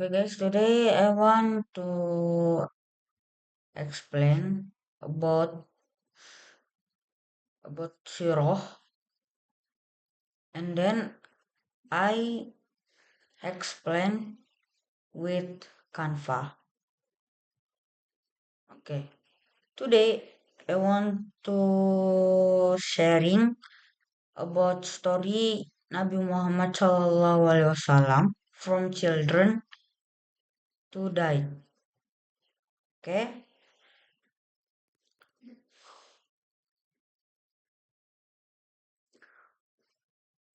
Okay, guys, today I want to explain about Siroh, and then I explain with Canva. Okay, today I want to sharing about story Nabi Muhammad Shallallahu Alaihi Wasallam from children to die. Okay,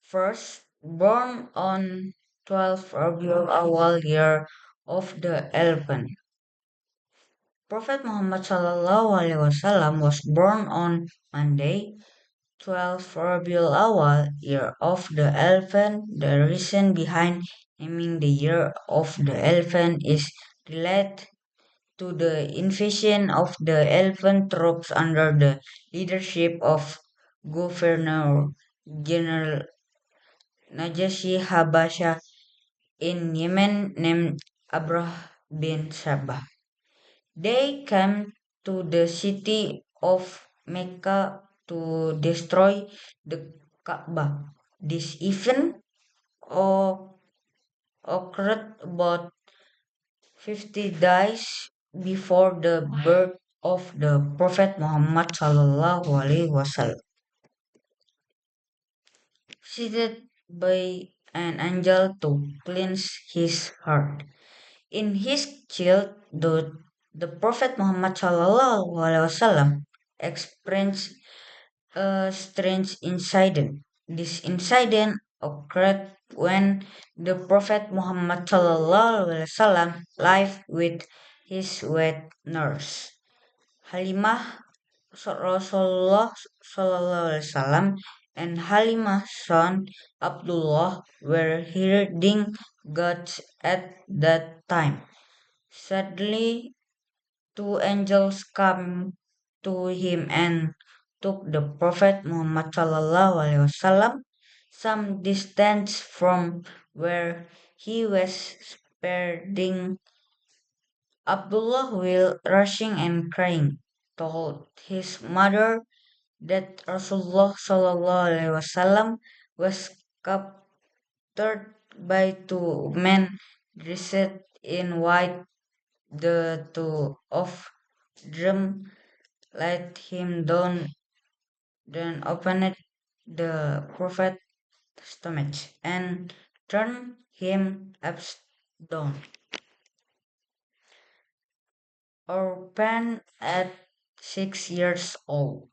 first born on 12th Rabiul Awal year of the elephant. Prophet Muhammad Sallallahu Alaihi Wasallam was born on Monday, 12th Rabiul Awal, year of the elephant. The reason behind naming the year of the elephant is related to the invasion of the elephant troops under the leadership of Governor General Najashi Habasha in Yemen named Abrah bin Sabah. They came to the city of Mecca to destroy the Kaaba. This event o- occurred about 50 days before the birth of the Prophet Muhammad sallallahu alaihi wasallam. Seated by an angel to cleanse his heart. In his child, the Prophet Muhammad sallallahu alaihi wasallam experienced a strange incident. This incident occurred when the Prophet Muhammad sallallahu alaihi wasallam lived with his wet nurse Halimah Rasulullah sallallahu alaihi wasallam and Halimah's son Abdullah were herding goats at that time. Suddenly, two angels came to him and took the Prophet Muhammad sallallahu alaihi wasallam some distance from where he was spreading. Abdullah will rushing and crying, told his mother that Rasulullah sallallahu alaihi wasallam was captured by two men dressed in white. The two of them let him down, then opened the prophet's stomach and turned him upside down. Orphan at 6 years old.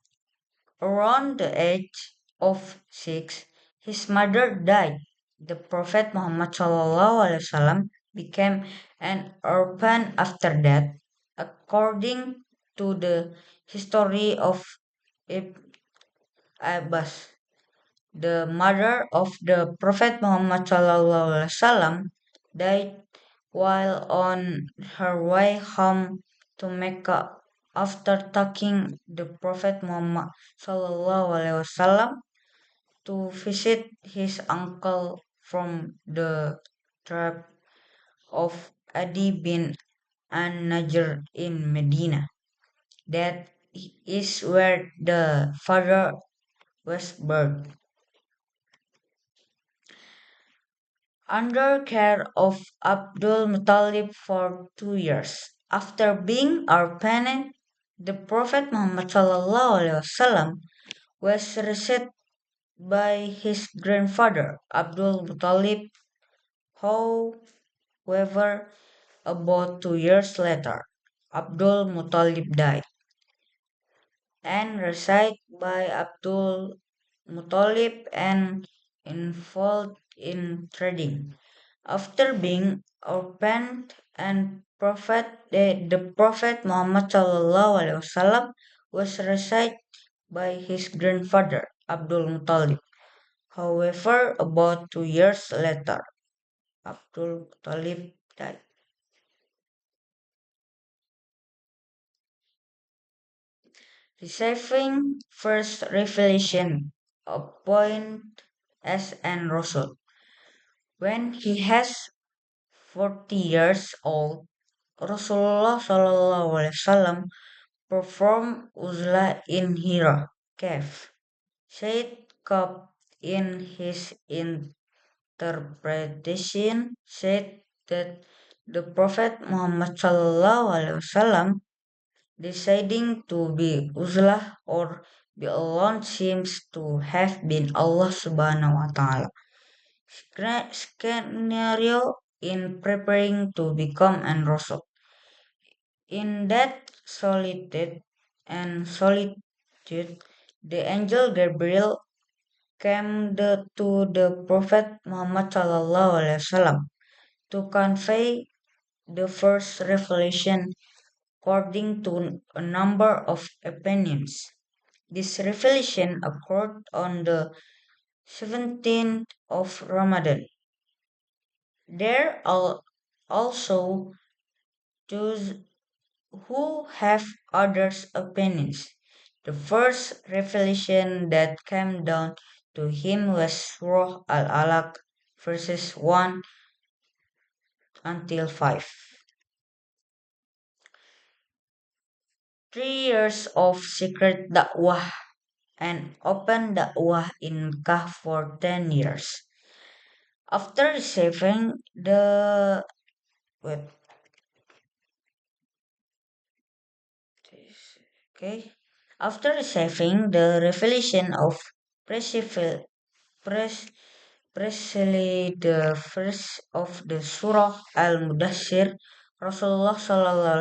Around the age of 6, his mother died. The Prophet Muhammad SAW became an orphan after that, according to the history of Ibn Abbas. The mother of the Prophet Muhammad SAW died while on her way home to Mecca after taking the Prophet Muhammad SAW to visit his uncle from the tribe of Adi bin An-Najr in Medina. That is where the father was born. Under care of Abdul Muttalib for 2 years. After being orphaned, the Prophet Muhammad SAW was raised by his grandfather Abdul Muttalib. However, about 2 years later, Abdul Muttalib died and raised by Abdul Muttalib and involved in trading. After being orphaned and the Prophet Muhammad SAW was raised by his grandfather Abdul Muttalib. However, about 2 years later, Abdul Muttalib died. Receiving first revelation appoint as an Rasul. When he has 40 years old, Rasulullah SAW performed uzlah in Hira cave. Said Kab in his interpretation said that the Prophet Muhammad SAW deciding to be uzlah or be alone seems to have been Allah Subhanahu wa Ta'ala scenario in preparing to become an Rasul. In that solitude, the angel Gabriel came to the Prophet Muhammad SAW to convey the first revelation according to a number of opinions. This revelation occurred on the 17th of Ramadan. There are also those who have others' opinions. The first revelation that came down to him was Surah Al-Alaq, verses 1 until 5. 3 years of secret da'wah and open da'wah in Mecca for 10 years. After receiving the wait, okay. After receiving the revelation of Pres- Precisely the first of the Surah Al-Mudassir, Rasulullah SAW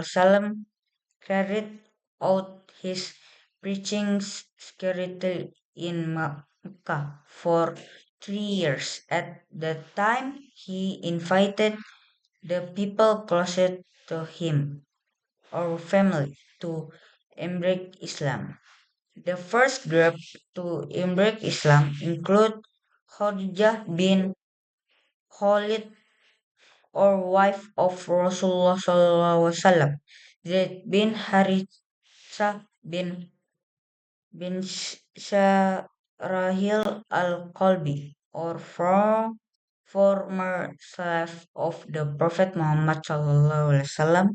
carried out his preaching secretly in Mecca for 3 years. At that time, he invited the people closer to him or family to embrace Islam. The first group to embrace Islam include Khadijah bin Khalid or wife of Rasulullah SAW, Zaid bin Harithah bin Syarahil al-Qalbi or from former slave of the Prophet Muhammad SAW,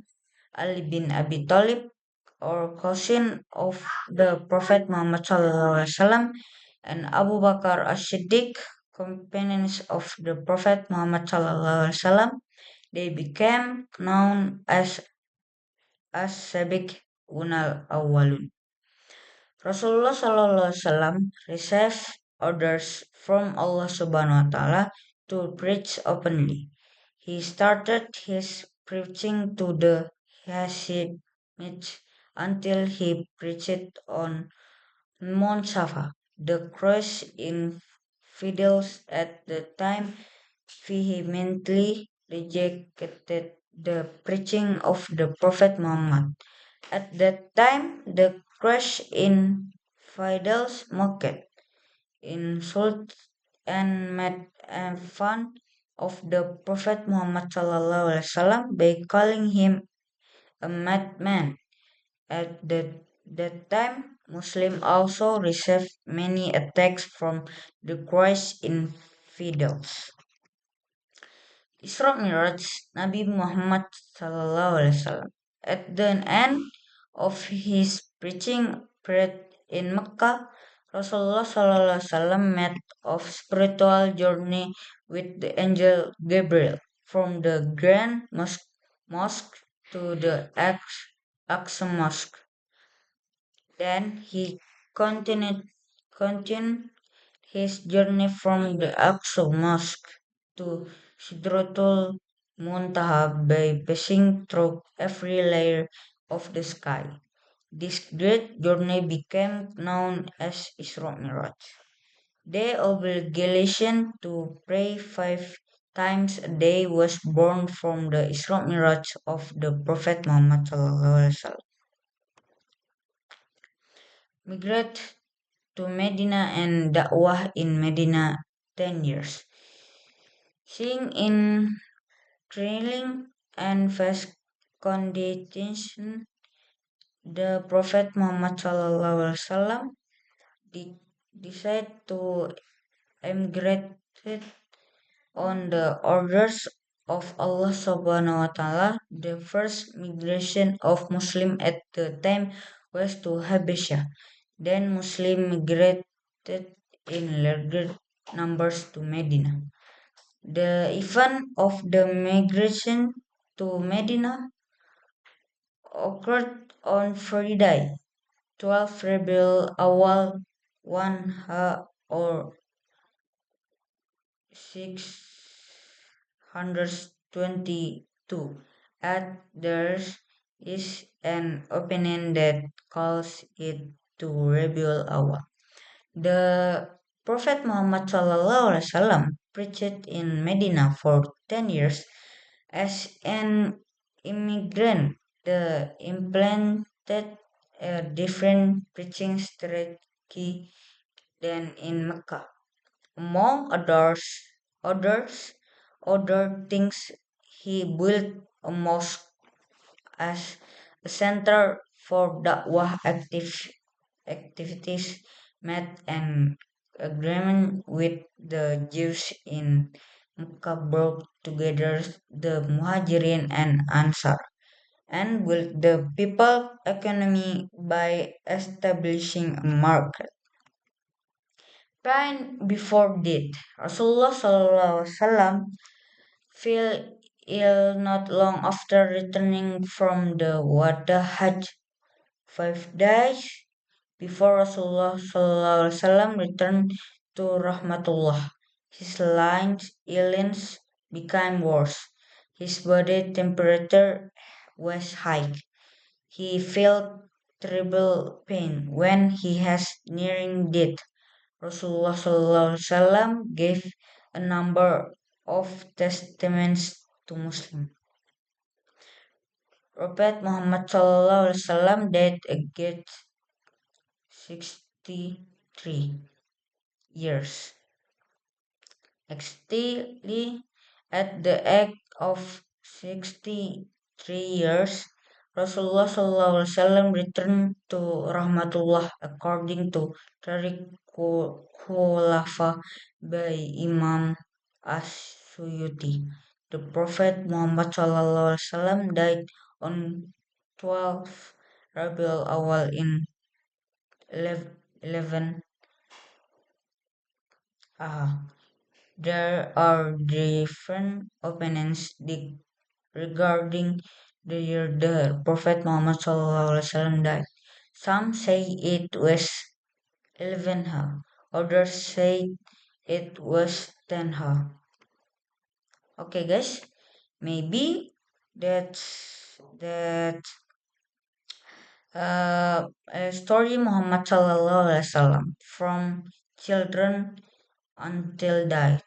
Ali bin Abi Talib or cousin of the Prophet Muhammad SAW, and Abu Bakr as-Siddiq, companions of the Prophet Muhammad SAW. They became known as Sabiq Unal Awalun. Rasulullah SAW received orders from Allah Subhanahu wa Ta'ala to preach openly. He started his preaching to the Hashimites until he preached on Mount Safa. The Quraysh infidels at the time vehemently rejected the preaching of the Prophet Muhammad. At that time, the Quraysh infidels mocked, insulted, and made fun of the Prophet Muhammad SAW by calling him a madman. At that time, Muslims also received many attacks from the Quraysh infidels. Isra Miraj Nabi Muhammad SAW. At the end of his preaching period in Mecca, Rasulullah SAW made of spiritual journey with the angel Gabriel from the Grand Mosque to the Aqsa Mosque. Then he continued his journey from the Aqsa Mosque to Sidratul Muntaha by passing through every layer of the sky. This great journey became known as Isra Miraj. The obligation to pray 5 times a day was born from the Isra Miraj of the Prophet Muhammad SAW. Migrate to Medina and Da'wah in Medina 10 years. Seeing in trailing and fast conditions, the Prophet Muhammad SAW decided to emigrate on the orders of Allah Subhanahu wa Ta'ala. The first migration of Muslim at the time was to Habesha. Then Muslim migrated in larger numbers to Medina. The event of the migration to Medina occurred on Friday, 12 Rabiul Awal 1 or 622. At there is an opinion that calls it to Rabiul Awal. The Prophet Muhammad SAW preached in Medina for 10 years as an immigrant. The implanted a different preaching strategy than in Mecca. Among others, other things, he built a mosque as a center for dakwah activities, made an agreement with the Jews in Mecca, brought together the Muhajirin and Ansar, and built the people economy by establishing a market. Before that, Rasulullah SAW fell ill not long after returning from the Wada Hajj. 5 days before Rasulullah SAW returned to Rahmatullah, his illness became worse. His body temperature was high. He felt terrible pain when he was nearing death. Rasulullah SAW gave a number of testaments to Muslims. Prophet Muhammad SAW died aged 63 years. Actually, at the age of 63 years, Rasulullah SAW returned to Rahmatullah according to Tariq Khulafa by Imam As-Suyuti. The Prophet Muhammad SAW died on 12 Rabiul Awal in 11. There are different opinions regarding the year the Prophet Muhammad SAW died. Some say it was 11 others say it was 10 Okay, guys, maybe that a story Muhammad SAW from children until die.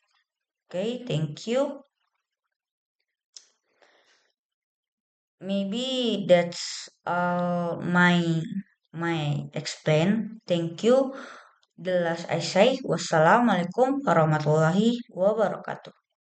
Okay, thank you. Maybe that's my explain. Thank you. The last I say, wassalamualaikum warahmatullahi wabarakatuh.